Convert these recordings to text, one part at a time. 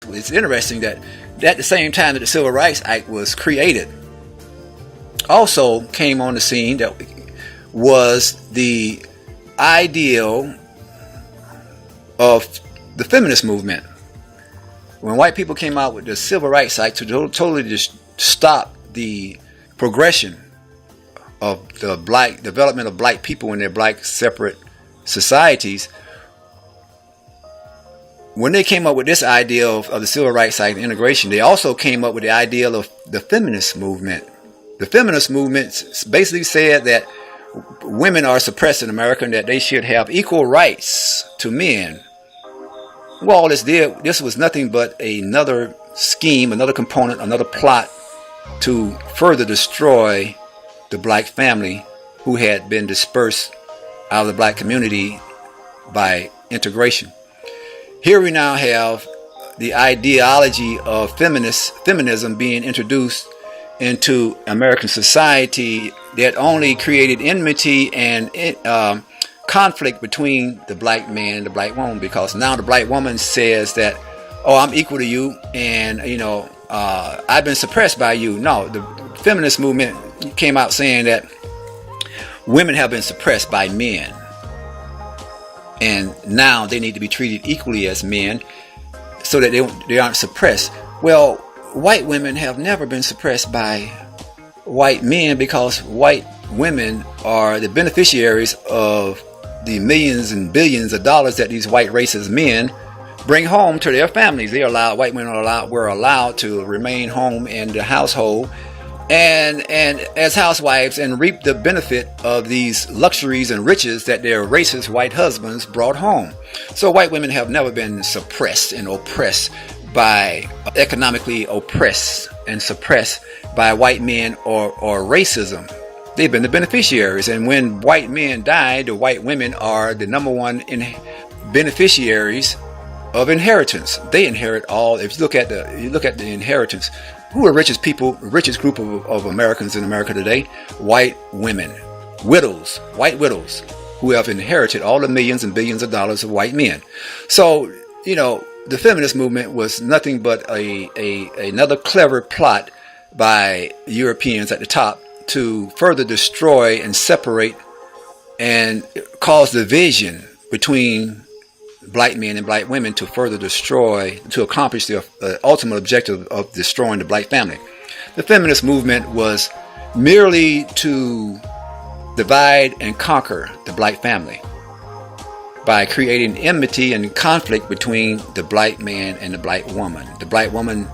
It's interesting that at the same time that the Civil Rights Act was created, also came on the scene that was the ideal of the feminist movement. When white people came out with the Civil Rights Act to totally just stop the progression of the black development of black people in their black separate societies, when they came up with this idea of the Civil Rights Act integration, they also came up with the ideal of the feminist movement. The feminist movement basically said that women are suppressed in America and that they should have equal rights to men. Well, all this was nothing but another scheme, another component, another plot to further destroy the black family who had been dispersed out of the black community by integration. Here we now have the ideology of feminism being introduced into American society that only created enmity and conflict between the black man and the black woman, because now the black woman says that, oh, I'm equal to you, and I've been suppressed by you. No, the feminist movement came out saying that women have been suppressed by men, and now they need to be treated equally as men so that they aren't suppressed. Well, white women have never been suppressed by white men, because white women are the beneficiaries of the millions and billions of dollars that these white racist men bring home to their families. White women were allowed to remain home in the household and as housewives and reap the benefit of these luxuries and riches that their racist white husbands brought home. So white women have never been suppressed and oppressed by economically oppressed and suppressed by white men or racism. They've been the beneficiaries, and when white men die, the white women are the number one beneficiaries of inheritance. They inherit all. If you look at the inheritance, who are richest group of Americans in America today? White women, white widows, who have inherited all the millions and billions of dollars of white men. So, the feminist movement was nothing but another clever plot by Europeans at the top to further destroy and separate and cause division between black men and black women, to further destroy, to accomplish the ultimate objective of destroying the black family. The feminist movement was merely to divide and conquer the black family by creating enmity and conflict between the black man and the black woman. The black woman,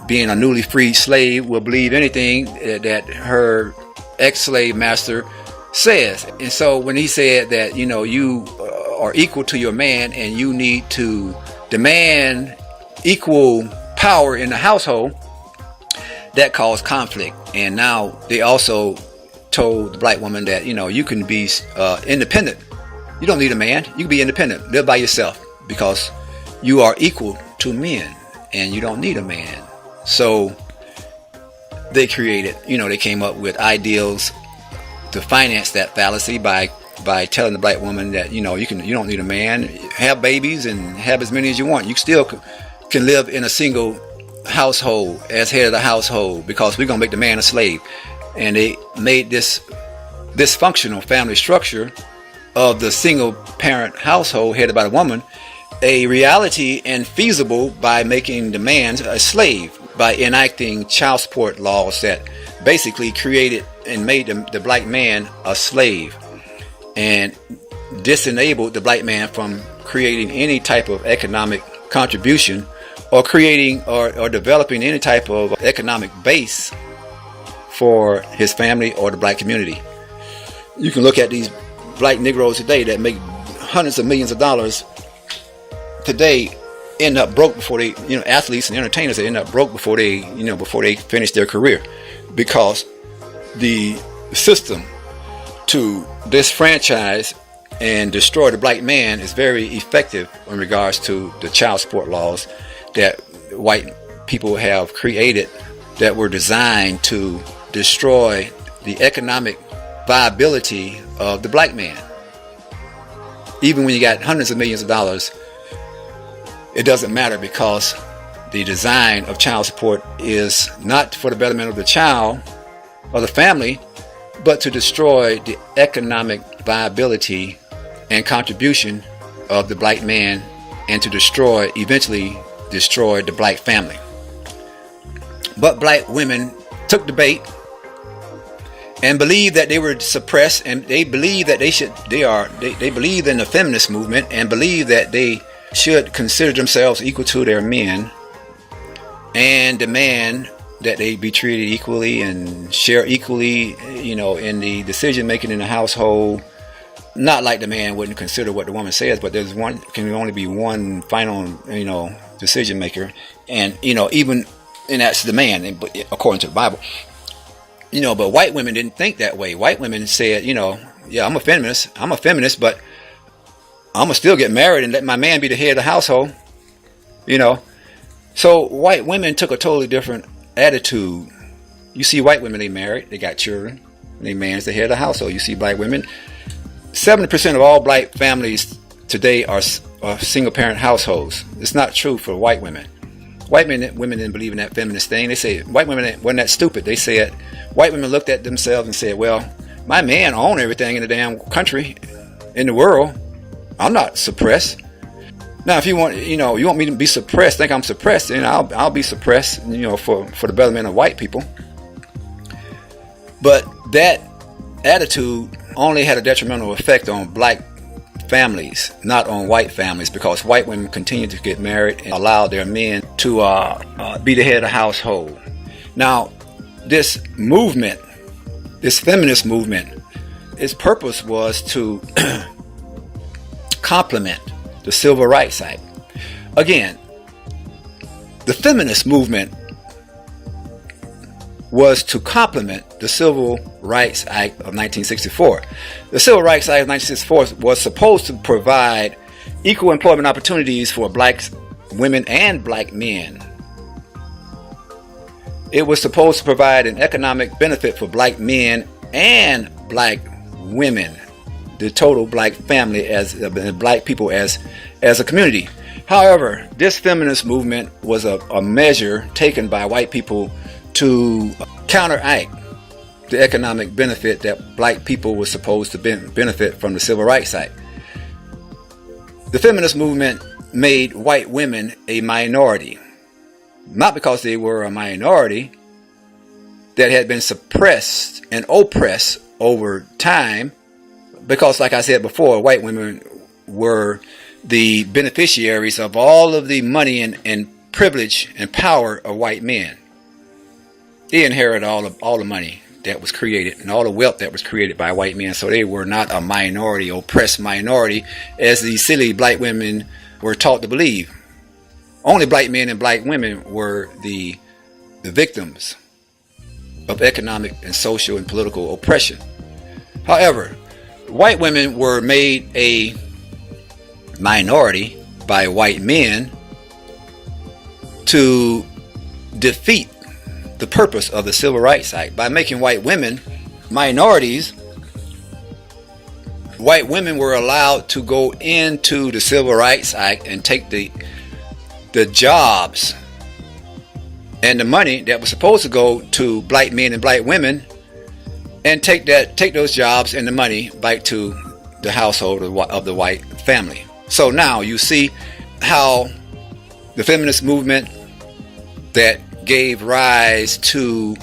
being a newly freed slave, will believe anything that her ex-slave master says. And so when he said that, you are equal to your man and you need to demand equal power in the household, that caused conflict. And now they also told the black woman that, you can be independent. You don't need a man. You can be independent. Live by yourself, because you are equal to men and you don't need a man. So they created, they came up with ideals to finance that fallacy by telling the black woman that, you don't need a man. Have babies and have as many as you want. You still can live in a single household as head of the household, because we're going to make the man a slave. And they made this dysfunctional family structure of the single parent household headed by the woman a reality and feasible by making the man a slave, by enacting child support laws that basically created and made the black man a slave, and disenabled the black man from creating any type of economic contribution or creating or developing any type of economic base for his family or the black community. You can look at these black Negroes today that make hundreds of millions of dollars today, end up broke before they, athletes and entertainers, that end up broke before they finish their career, because the system to disfranchise and destroy the black man is very effective in regards to the child support laws that white people have created, that were designed to destroy the economic viability of the black man. Even when you got hundreds of millions of dollars, it doesn't matter, because the design of child support is not for the betterment of the child or the family, but to destroy the economic viability and contribution of the black man, and to eventually destroy the black family. But black women took the bait and believed that they were suppressed, and they believed that they believed in the feminist movement and believed that they should consider themselves equal to their men and demand that they be treated equally and share equally, in the decision making in the household. Not like the man wouldn't consider what the woman says, but can only be one final, decision maker, and that's the man, according to the Bible. But white women didn't think that way. White women said, yeah, I'm a feminist, but I'm gonna still get married and let my man be the head of the household. So white women took a totally different attitude. You see white women, they married, they got children, their man's the head of the household. You see black women, 70% of all black families today are single parent households. It's not true for white women. Women didn't believe in that feminist thing. They say white women weren't that stupid. They said white women looked at themselves and said, well, my man owns everything in the damn country, in the world. I'm not suppressed. Now, if you want me to be suppressed, think I'm suppressed, then I'll be suppressed, for the betterment of white people. But that attitude only had a detrimental effect on black families, not on white families, because white women continued to get married and allowed their men to be the head of the household. Now, this movement, this feminist movement, its purpose was to complement the Civil Rights Act. Again, the feminist movement was to complement the Civil Rights Act of 1964. The Civil Rights Act of 1964 was supposed to provide equal employment opportunities for black women and black men. It was supposed to provide an economic benefit for black men and black women, the total black family, as black people as a community. However, this feminist movement was a measure taken by white people to counteract the economic benefit that black people were supposed to benefit from the Civil Rights Act. The feminist movement made white women a minority, not because they were a minority that had been suppressed and oppressed over time, because, like I said before, white women were the beneficiaries of all of the money and privilege and power of white men. They inherited all the money that was created and all the wealth that was created by white men. So they were not a minority, oppressed minority, as the silly black women were taught to believe. Only black men and black women were the victims of economic and social and political oppression. However, white women were made a minority by white men to defeat the purpose of the Civil Rights Act. By making white women minorities, white women were allowed to go into the Civil Rights Act and take the jobs and the money that was supposed to go to black men and black women, and take those jobs and the money back to the household of the white family. So now you see how the feminist movement that gave rise to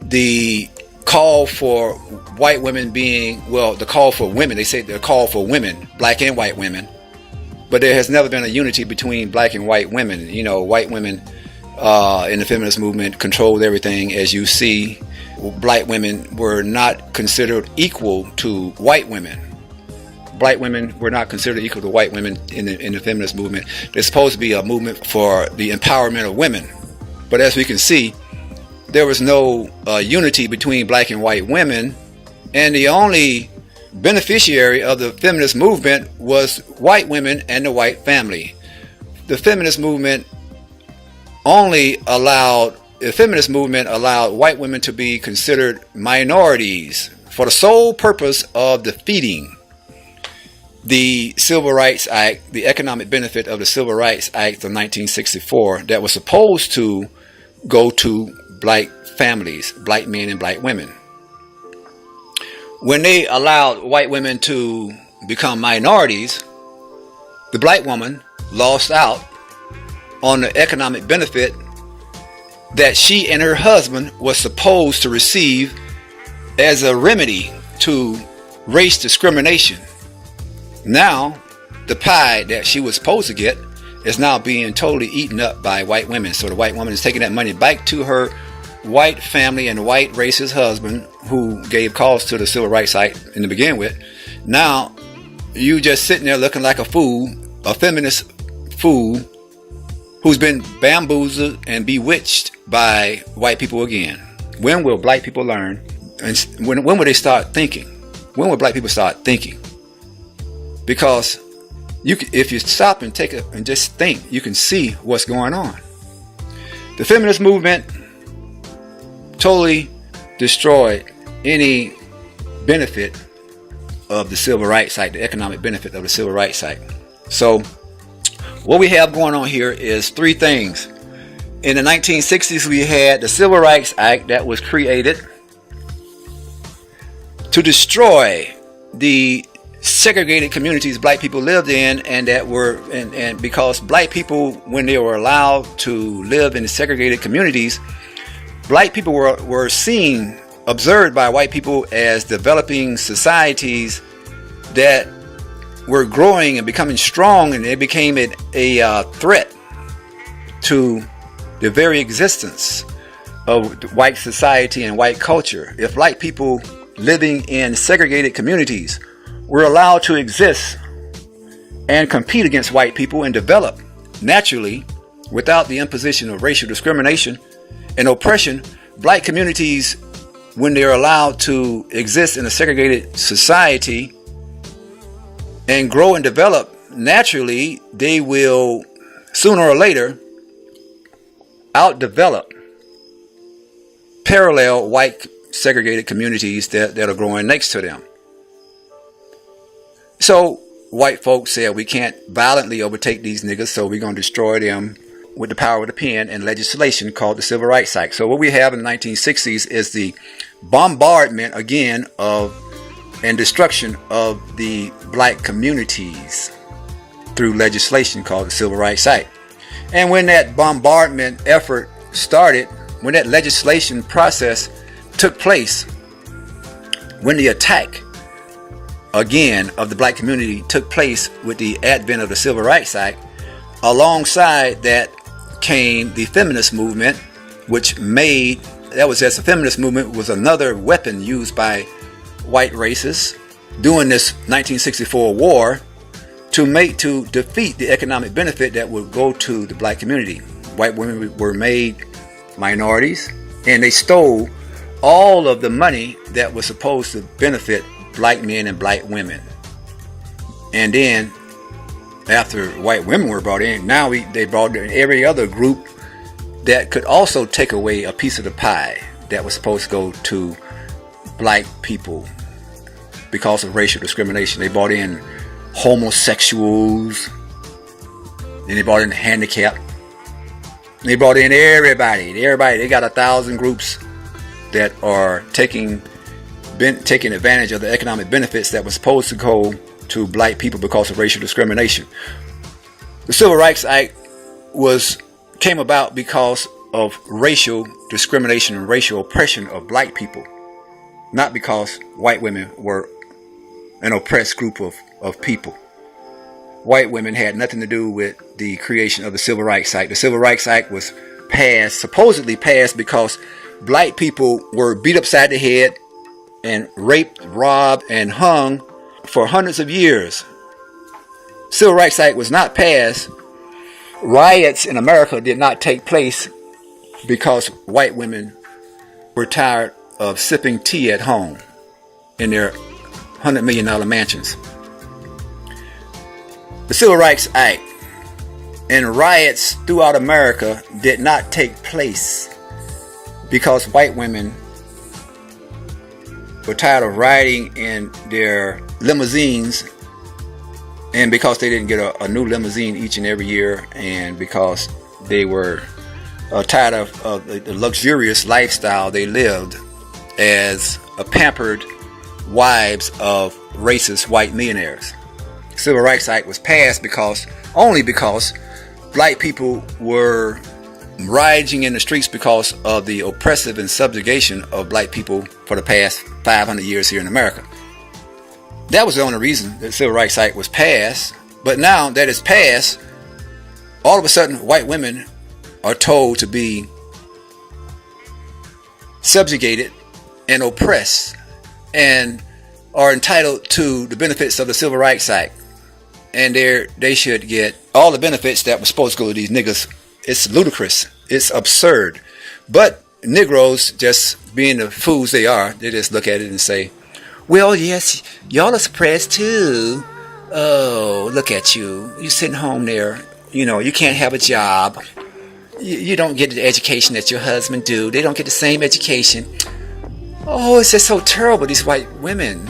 the call for white women the call for women, they say the call for women, black and white women, but there has never been a unity between black and white women. White women in the feminist movement controlled everything. As you see, black women were not considered equal to white women. Black women were not considered equal to white women in the feminist movement. There's supposed to be a movement for the empowerment of women. But as we can see, there was no unity between black and white women, and the only beneficiary of the feminist movement was white women and the white family. The feminist movement allowed white women to be considered minorities for the sole purpose of defeating the Civil Rights Act, the economic benefit of the Civil Rights Act of 1964 that was supposed to go to black families, black men and black women. When they allowed white women to become minorities, the black woman lost out on the economic benefit that she and her husband was supposed to receive as a remedy to race discrimination. Now, the pie that she was supposed to get is now being totally eaten up by white women. So the white woman is taking that money back to her white family and white racist husband who gave cause to the Civil Rights Act in the begin with. Now, you just sitting there looking like a fool, a feminist fool who's been bamboozled and bewitched by white people again. When will black people learn? And when will they start thinking? When will black people start thinking? Because if you stop and and just think, you can see what's going on. The feminist movement totally destroyed any benefit of the Civil Rights Act, the economic benefit of the Civil Rights Act. So what we have going on here is three things. In the 1960s, we had the Civil Rights Act that was created to destroy the segregated communities black people lived in, and that were and because black people, when they were allowed to live in the segregated communities, black people were seen, observed by white people as developing societies that were growing and becoming strong, and they became a threat to the very existence of white society and white culture. If black people living in segregated communities were allowed to exist and compete against white people and develop naturally without the imposition of racial discrimination and oppression, black communities, when they're allowed to exist in a segregated society and grow and develop naturally, they will sooner or later outdevelop parallel white segregated communities that are growing next to them. So white folks said, we can't violently overtake these niggas, so we're going to destroy them with the power of the pen and legislation called the Civil Rights Act. So what we have in the 1960s is the bombardment again of and destruction of the black communities through legislation called the Civil Rights Act. And when that bombardment effort started, when that legislation process took place, when the attack again of the black community took place with the advent of the Civil Rights Act, alongside that came the feminist movement, which made, that was as the feminist movement was another weapon used by white racists during this 1964 war to defeat the economic benefit that would go to the black community. White women were made minorities, and they stole all of the money that was supposed to benefit black men and black women. And then after white women were brought in, now they brought in every other group that could also take away a piece of the pie that was supposed to go to black people because of racial discrimination. They brought in homosexuals, and they brought in the handicapped. They brought in everybody. They got 1,000 groups that are taking advantage of the economic benefits that was supposed to go to black people because of racial discrimination. The Civil Rights Act came about because of racial discrimination and racial oppression of black people, not because white women were an oppressed group of people. White women had nothing to do with the creation of the Civil Rights Act. The Civil Rights Act was supposedly passed because black people were beat upside the head and raped, robbed, and hung for hundreds of years. Civil Rights Act was not passed. Riots in America did not take place because white women were tired of sipping tea at home in their $100 million mansions. The Civil Rights Act and riots throughout America did not take place because white women were tired of riding in their limousines And because they didn't get a new limousine each and every year, and because they were tired of the luxurious lifestyle they lived as a pampered wives of racist white millionaires. Civil Rights Act was passed only because black people were rioting in the streets because of the oppressive and subjugation of black people for the past 500 years here in America. That was the only reason the Civil Rights Act was passed. But now that it's passed, all of a sudden white women are told to be subjugated and oppressed and are entitled to the benefits of the Civil Rights Act. And they should get all the benefits that were supposed to go to these niggas. It's ludicrous. It's absurd. But Negroes, just being the fools they are, they just look at it and say, well, yes, y'all are suppressed too. Oh, look at you. You're sitting home there. You know, you can't have a job. You don't get the education that your husband do. They don't get the same education. Oh, it's just so terrible, these white women.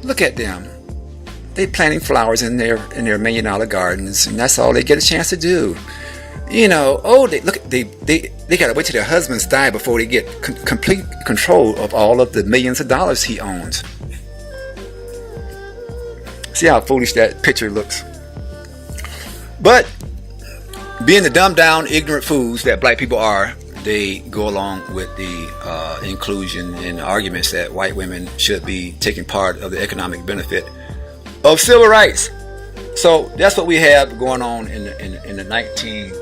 Look at them. They planting flowers in their $1 million gardens, and that's all they get a chance to do. You know, they gotta wait till their husbands die before they get complete control of all of the millions of dollars he owns. See how foolish that picture looks. But being the dumbed down, ignorant fools that black people are, they go along with the inclusion and arguments that white women should be taking part of the economic benefit of civil rights. So that's what we have going on in the 1960s.